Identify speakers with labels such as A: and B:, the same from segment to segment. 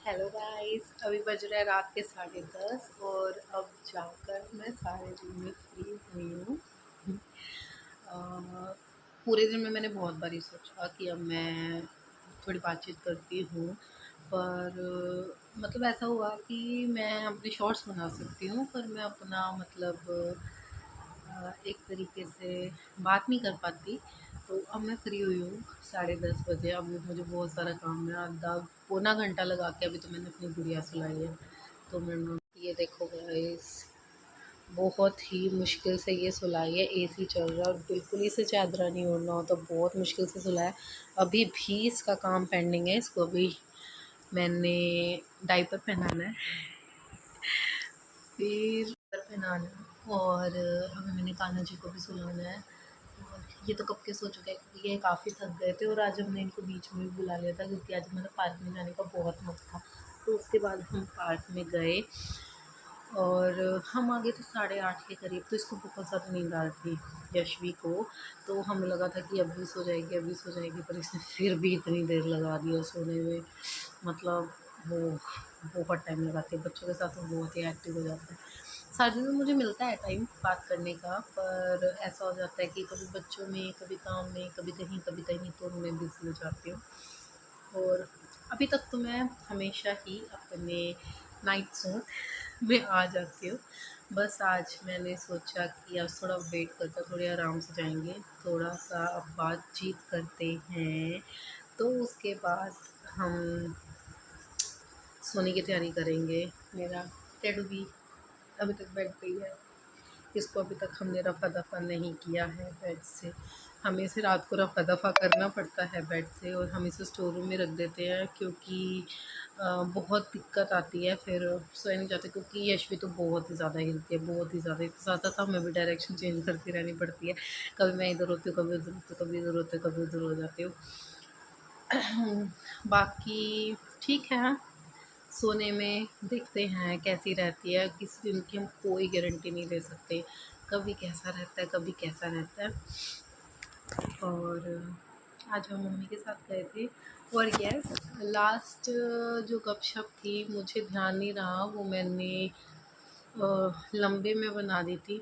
A: Hello guys, अभी बज रहा है रात के 10:30 और अब जाकर मैं सारे दिन में फ्री हुई हूँ। अ, पूरे दिन में मैंने बहुत बारी सोचा कि अब मैं थोड़ी बातचीत करती हूँ, पर मतलब ऐसा हुआ कि मैं अपने शॉर्ट्स बना सकती हूँ, पर मैं अपना मतलब एक तरीके से बात नहीं कर पाती। तो अब मैं फ्री हुई हूँ 10:30 बजे। अब मुझे बहुत सारा काम है, आधा पौना घंटा लगा के अभी तो मैंने अपनी गुड़िया सुलाई है। तो मैंने ये देखो गाइस, बहुत ही मुश्किल से ये सुलाई है, एसी चल रहा है और बिल्कुल ही से चादरा नहीं ओढ़ना हो तो बहुत मुश्किल से सुला है। अभी भी इसका काम पेंडिंग है, इसको अभी मैंने डायपर पहनाना है, फिर पहनाना है और अभी मैंने कान्हा जी को भी सुलाना है। और ये तो कब के सो चुके हैं क्योंकि ये काफ़ी थक गए थे और आज हमने इनको बीच में भी बुला लिया था क्योंकि आज हमारा पार्क में जाने का बहुत मन था। तो उसके बाद हम पार्क में गए और हम आ गए थे 8:30 के करीब। तो इसको बहुत ज़्यादा नींद आ रही थी यशवी को, तो हमें लगा था कि अभी सो जाएगी अभी सो जाएगी, पर इसने फिर भी इतनी देर लगा दिया सोने में। मतलब वो बहुत टाइम लगाते हैं बच्चों के साथ, तो बहुत ही एक्टिव हो जाता है। सारे दिन में मुझे मिलता है टाइम बात करने का, पर ऐसा हो जाता है कि कभी बच्चों में, कभी काम में, कभी कहीं तो मैं बिज़ी हो जाती हूँ। और अभी तक तो मैं हमेशा ही अपने नाइट सूट में आ जाती हूँ। बस आज मैंने सोचा कि आज थोड़ा वेट करते, थोड़े आराम से जाएंगे, थोड़ा सा अब बातचीत करते हैं, तो उसके बाद हम सोने की तैयारी करेंगे। मेरा टेडू भी अभी तक बेड पे ही है, इसको अभी तक हमने रफ़ा-दफ़ा नहीं किया है बेड से। हमें इसे रात को रफ़ा-दफ़ा करना पड़ता है बेड से और हम इसे स्टोर रूम में रख देते हैं क्योंकि बहुत दिक्कत आती है, फिर सोए नहीं जाते क्योंकि यशवी तो बहुत ही ज़्यादा हिलती है, बहुत ही ज़्यादा। इतना ज़्यादा तो हमें भी डायरेक्शन चेंज करती रहनी पड़ती है। कभी मैं इधर होती हूँ, कभी उधर होती हूँ, कभी इधर होती हूँ, कभी उधर हो जाती हूँ। बाकी ठीक है, सोने में देखते हैं कैसी रहती है। किसी दिन की हम कोई गारंटी नहीं दे सकते, कभी कैसा रहता है कभी कैसा रहता है। और आज हम मम्मी के साथ गए थे और यस, लास्ट जो गपशप थी मुझे ध्यान नहीं रहा, वो मैंने लंबे में बना दी थी,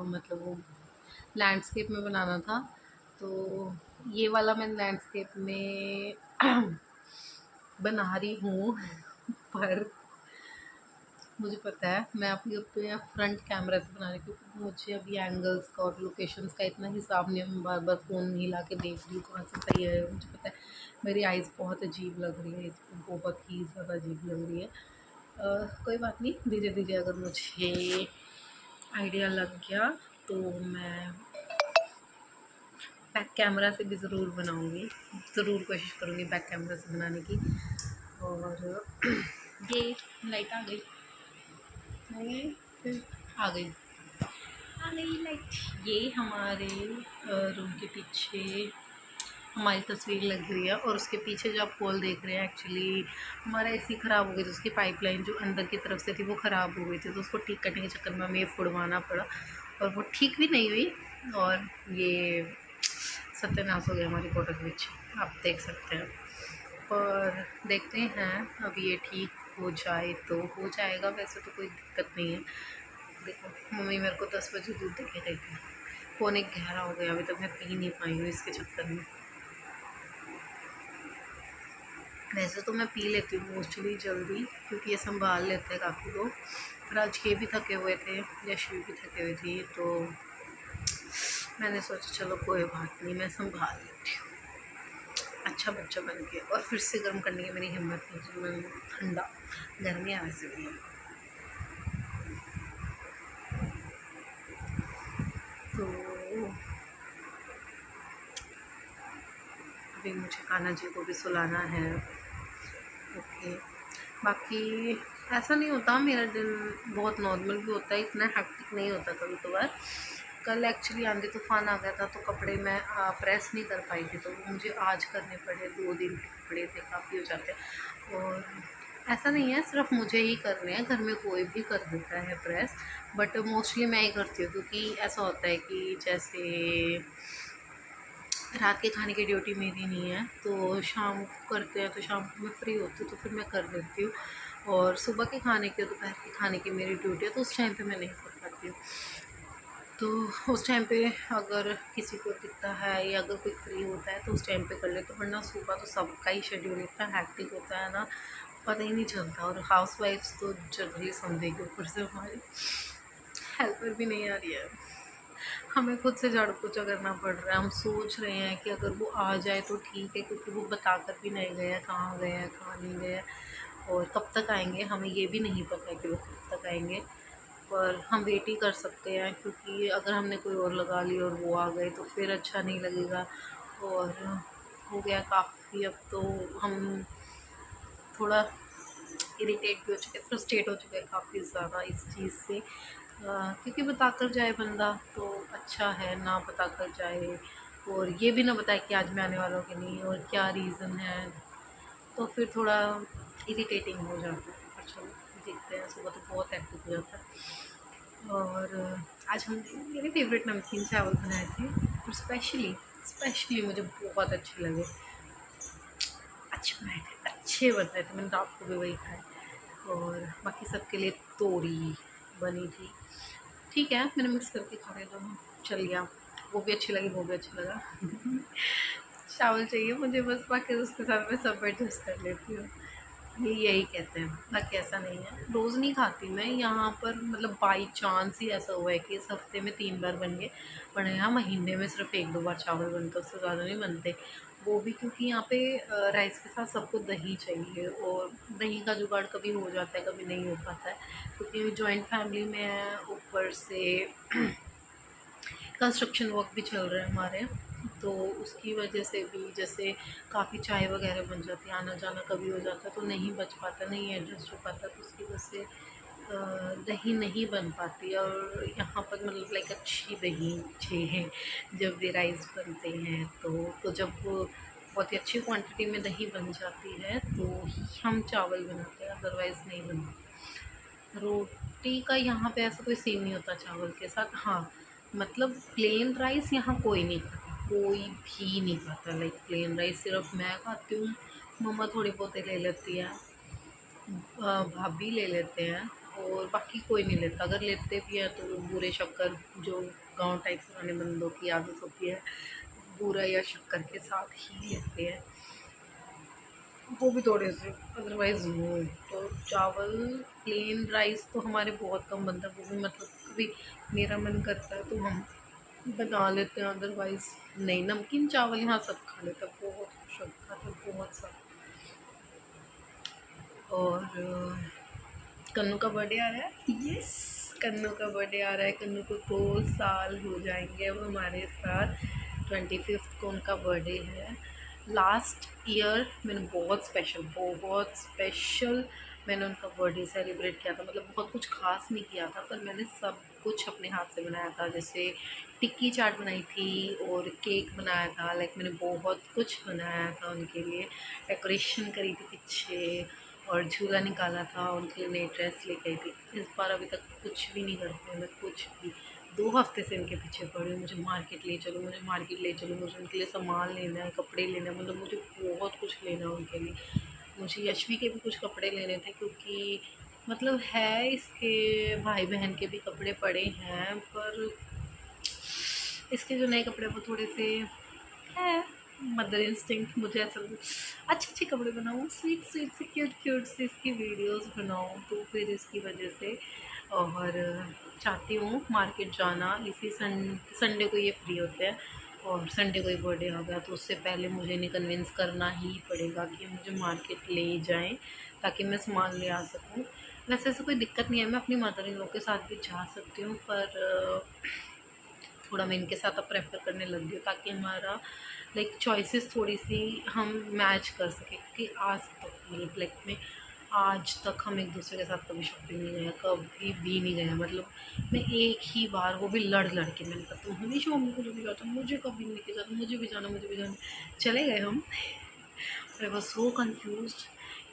A: मतलब वो लैंडस्केप में बनाना था। तो ये वाला मैं लैंडस्केप में बना रही हूँ पर मुझे पता है मैं अपने फ्रंट कैमरा से बना रही हूँ क्योंकि मुझे अभी एंगल्स का और लोकेशंस का इतना हिसाब नहीं है। मैं बार बार फ़ोन हिला के देख रही हूँ कहाँ से सही है। मुझे पता है मेरी आइज़ बहुत अजीब लग रही है, इसको बहुत ही ज़्यादा अजीब लग रही है। कोई बात नहीं, धीरे धीरे अगर मुझे आइडिया लग गया तो मैं बैक कैमरा से भी ज़रूर बनाऊँगी, ज़रूर कोशिश करूँगी बैक कैमरा से बनाने की। और ये लाइट आ गई, फिर आ गई लाइट। ये हमारे रूम के पीछे हमारी तस्वीर लग रही है और उसके पीछे जो आप पोल देख रहे हैं, एक्चुअली हमारा एसी ख़राब हो गई थी, उसकी पाइपलाइन जो अंदर की तरफ से थी वो ख़राब हो गई थी, तो उसको ठीक करने के चक्कर में हमें फुड़वाना पड़ा और वो ठीक भी नहीं हुई और ये सत्यानाश हो गया हमारी फोटो के पीछे, आप देख सकते हैं। पर देखते हैं अब ये ठीक हो जाए तो हो जाएगा, वैसे तो कोई दिक्कत नहीं है। देखो मम्मी मेरे को 10 बजे दूध दे के गई थी, पौने 11 हो गया, अभी तक मैं पी नहीं पाई हूँ इसके चक्कर में। वैसे तो मैं पी लेती हूँ मोस्टली जल्दी क्योंकि ये संभाल लेते हैं काफ़ी लोग, पर आज ये भी थके हुए थे, यशवी भी थके हुई थी, तो मैंने सोचा चलो कोई बात नहीं, मैं संभाल लेती हूँ। अच्छा बच्चा बन के और फिर से गर्म करने की मेरी हिम्मत नहीं थी, मैं ठंडा गर्मी है वैसे भी। तो अभी मुझे कान्हा जी को भी सुलाना है। ओके, बाकी ऐसा नहीं होता, मेरा दिन बहुत नॉर्मल भी होता है, इतना हेक्टिक नहीं होता कभी कभार। कल एक्चुअली आंधी तूफान आ गया था तो कपड़े मैं प्रेस नहीं कर पाई थी, तो वो मुझे आज करने पड़े। 2 दिन के कपड़े थे, काफ़ी हो जाते हैं। और ऐसा नहीं है सिर्फ मुझे ही करने हैं, घर में कोई भी कर देता है प्रेस, बट मोस्टली मैं ही करती हूँ क्योंकि ऐसा होता है कि जैसे रात के खाने की ड्यूटी मेरी नहीं है, तो शाम को करते हैं, तो शाम को मैं फ्री होती हूँ तो फिर मैं कर देती हूँ। और सुबह के खाने की, दोपहर के खाने की मेरी ड्यूटी है, तो उस टाइम पे मैं नहीं कर पाती हूँ। तो उस टाइम पे अगर किसी को दिखता है या अगर कोई फ्री होता है तो उस टाइम पे कर लेते, वरना सुबह तो सबका ही शेड्यूल इतना हैक्टिक होता है ना, पता ही नहीं चलता। और हाउस वाइफ्स तो जनरली समझे के ऊपर से हमारी हेल्पर भी नहीं आ रही है, हमें खुद से झाड़ू पोछा करना पड़ रहा है। हम सोच रहे हैं कि अगर वो आ जाए तो ठीक है, क्योंकि वो बता कर भी नहीं गए हैं कहाँ गए हैं कहाँ नहीं गए हैं और कब तक आएंगे, हमें ये भी नहीं पता है कि वो कब तक आएंगे। पर हम वेट ही कर सकते हैं, क्योंकि अगर हमने कोई और लगा ली और वो आ गए तो फिर अच्छा नहीं लगेगा। और हो गया काफ़ी, अब तो हम थोड़ा इरिटेट भी हो चुके हैं, फ्रस्ट्रेट हो चुके हैं काफ़ी ज़्यादा इस चीज़ से। क्योंकि बता कर जाए बंदा तो अच्छा है, ना बता कर जाए और ये भी ना बताए कि आज मैं आने वाला हूँ कि नहीं और क्या रीज़न है, तो फिर थोड़ा इरिटेटिंग हो जाता है। पर चलो देखते हैं, सुबह तो बहुत एक्टिव हो जाता है। और आज हमने मेरे फेवरेट नमकीन चावल बनाए थे, और स्पेशली स्पेशली मुझे बहुत अच्छे लगे, अच्छे बनाए थे, अच्छे बनाए थे, मैंने रात को भी वही खाए। और बाकी सबके लिए तोरी बनी थी, ठीक है मैंने मिक्स करके खा लिया, दोनों चल गया। वो भी अच्छी लगी, वो भी अच्छा लगा। चावल चाहिए मुझे बस, बाकी उसके साथ मैं सब एडजस्ट कर लेती हूँ। ये यही कहते हैं, बाकी ऐसा नहीं है, रोज़ नहीं खाती मैं यहाँ पर, मतलब बाई चांस ही ऐसा हुआ है कि इस हफ्ते में 3 बार बन गए, वरना यहाँ महीने में सिर्फ 1-2 बार चावल बनते, उससे ज़्यादा नहीं बनते। वो भी क्योंकि यहाँ पे राइस के साथ सबको दही चाहिए, और दही का जुगाड़ कभी हो जाता है कभी नहीं हो पाता है, क्योंकि जॉइंट फैमिली में है, ऊपर से कंस्ट्रक्शन वर्क भी चल रहा है हमारे, तो उसकी वजह से भी जैसे काफ़ी चाय वगैरह बन जाती है, आना जाना कभी हो जाता है तो नहीं बच पाता, नहीं एडजस्ट हो पाता, तो उसकी वजह से दही नहीं बन पाती। और यहाँ पर मतलब लाइक अच्छी दही चाहिए जब भी राइस बनते हैं, तो जब बहुत ही अच्छी क्वांटिटी में दही बन जाती है तो ही हम चावल बनाते हैं, अदरवाइज़ नहीं बनते। रोटी का यहाँ पे ऐसा कोई सीन नहीं होता चावल के साथ। हाँ, मतलब प्लेन राइस यहाँ कोई नहीं खाता, कोई भी नहीं खाता, लाइक प्लेन राइस सिर्फ मैं खाती हूँ, मम्मा थोड़ी बहुत ही ले लेती है, भाभी ले लेते हैं, और बाकी कोई नहीं लेता। अगर लेते भी हैं तो वो बूरे शक्कर, जो गांव टाइप पुराने बंदों की आदत होती है, बूरा या शक्कर के साथ ही लेते हैं, वो भी थोड़े से, अदरवाइज़ नो। तो चावल प्लेन राइस तो हमारे बहुत कम बनता है, वो भी मतलब कभी मेरा मन करता है तो हम बना लेते हैं, अदरवाइज़ नहीं। नमकीन चावल यहाँ सब खा लेते हैं, बहुत खुश होकर खाते हैं, बहुत सब। और कन्नू का बर्थडे आ रहा है, यस, कन्नू का बर्थडे आ रहा है, कन्नू को 2 साल हो जाएंगे अब हमारे साथ। 25th को उनका बर्थडे है। लास्ट ईयर मैंने बहुत स्पेशल मैंने उनका बर्थडे सेलिब्रेट किया था, मतलब बहुत कुछ खास नहीं किया था, पर मैंने सब कुछ अपने हाथ से बनाया था, जैसे टिक्की चाट बनाई थी और केक बनाया था, लाइक मैंने बहुत कुछ बनाया था उनके लिए, डेकोरेशन करी थी पीछे, और झूला निकाला था, उनके लिए नई ड्रेस लेके आई थी। इस बार अभी तक कुछ भी नहीं करते मैं, कुछ भी। 2 हफ्ते से इनके पीछे पड़ी हूँ, मुझे मार्केट ले चलो, मुझे मार्केट ले चलो, मुझे उनके लिए सामान लेना है, कपड़े लेना है, मतलब मुझे बहुत कुछ लेना है उनके लिए। मुझे यशवी के भी कुछ कपड़े लेने थे, क्योंकि मतलब है इसके भाई बहन के भी कपड़े पड़े हैं, पर इसके जो नए कपड़े वो थोड़े से है, मदर इंस्टिंक्ट, मुझे ऐसा अच्छे अच्छे कपड़े बनाऊँ, स्वीट स्वीट से क्यूट क्यूट से इसकी वीडियोस बनाऊँ, तो फिर इसकी वजह से। और चाहती हूँ मार्केट जाना, इसी संडे को ये फ्री होते हैं, और संडे को ही बर्थडे आ गया, तो उससे पहले मुझे इन्हें कन्विंस करना ही पड़ेगा कि मुझे मार्केट ले जाएं, ताकि मैं सामान ले आ सकूँ। वैसे ऐसा कोई दिक्कत नहीं है, मैं अपनी मदर इन लॉ के साथ भी जा सकती हूँ, पर थोड़ा मैं इनके साथ अब प्रेफर करने लग गई हूँ, ताकि हमारा लाइक चॉइसेस थोड़ी सी हम मैच कर सकें, क्योंकि आज तक मतलब लाइफ में आज तक हम एक दूसरे के साथ कभी शॉपिंग नहीं गए, कभी भी नहीं गए, मतलब मैं एक ही बार, वो भी लड़ लड़ के मैंने कहा तुम हमेशा मम्मी को लेके जाता, मुझे कभी नहीं लेके जाता, मुझे भी जाना, मुझे भी जाना। चले गए हम, आई वॉज सो कन्फ्यूज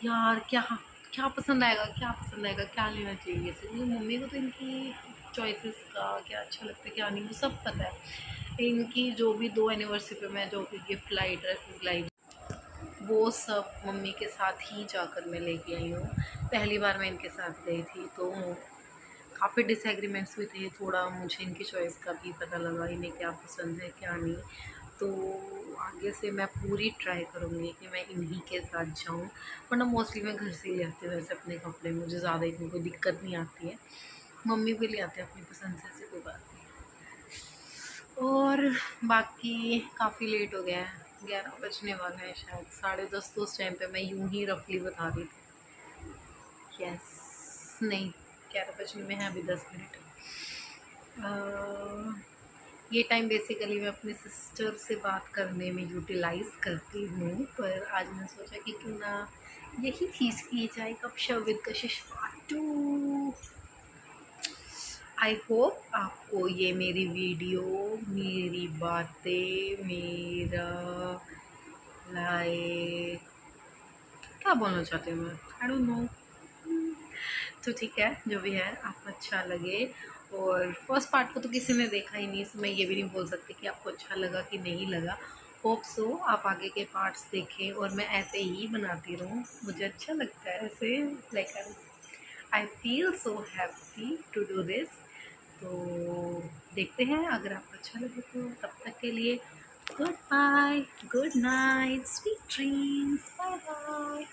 A: यार, क्या क्या पसंद आएगा, क्या पसंद आएगा, क्या लेना चाहिए। तो मम्मी को तो इनकी चॉइसेस का क्या अच्छा लगता है क्या नहीं, वो सब पता है, इनकी जो भी 2 एनिवर्सरी पे मैं जो भी गिफ्ट लाई, ड्रेस लाई, वो सब मम्मी के साथ ही जाकर मैं लेके आई हूँ। पहली बार मैं इनके साथ गई थी तो काफ़ी डिसएग्रीमेंट्स भी थे, थोड़ा मुझे इनकी चॉइस का भी पता लगा इन्हें क्या पसंद है क्या नहीं। तो आगे से मैं पूरी ट्राई करूँगी कि मैं इन्हीं के साथ जाऊँ, वरना मोस्टली मैं घर से ही ले आती हूँ वैसे अपने कपड़े, मुझे ज़्यादा इतनी कोई दिक्कत नहीं आती है। मम्मी भी ले आते हैं अपनी पसंद से, ऐसी कोई बात नहीं। और बाकी काफ़ी लेट हो गया है, 11 बजने वाले हैं शायद, 10:30 तो उस टाइम पे मैं यूँ ही रफली बता रही थी। यस, नहीं 11 बजने में है अभी 10 मिनट। ये टाइम बेसिकली मैं अपने सिस्टर से बात करने में यूटिलाइज़ करती हूँ, पर आज मैंने सोचा कि क्यों ना यही चीज़ की जाए, गपशप with Kashish part 2। I hope आपको ये मेरी वीडियो, मेरी बातें, मेरा लाइक क्या बोलना चाहती हूँ मैं, आई डोंट नो। तो ठीक है, जो भी है आपको अच्छा लगे। और फर्स्ट पार्ट को तो किसी ने देखा ही नहीं, इसमें मैं ये भी नहीं बोल सकती कि आपको अच्छा लगा कि नहीं लगा। होप सो आप आगे के पार्ट्स देखें और मैं ऐसे ही बनाती रहूँ, मुझे अच्छा लगता है ऐसे, like I feel so happy to do this. तो देखते हैं, अगर आपको अच्छा लगे तो तब तक के लिए good bye, good night, sweet dreams, bye bye.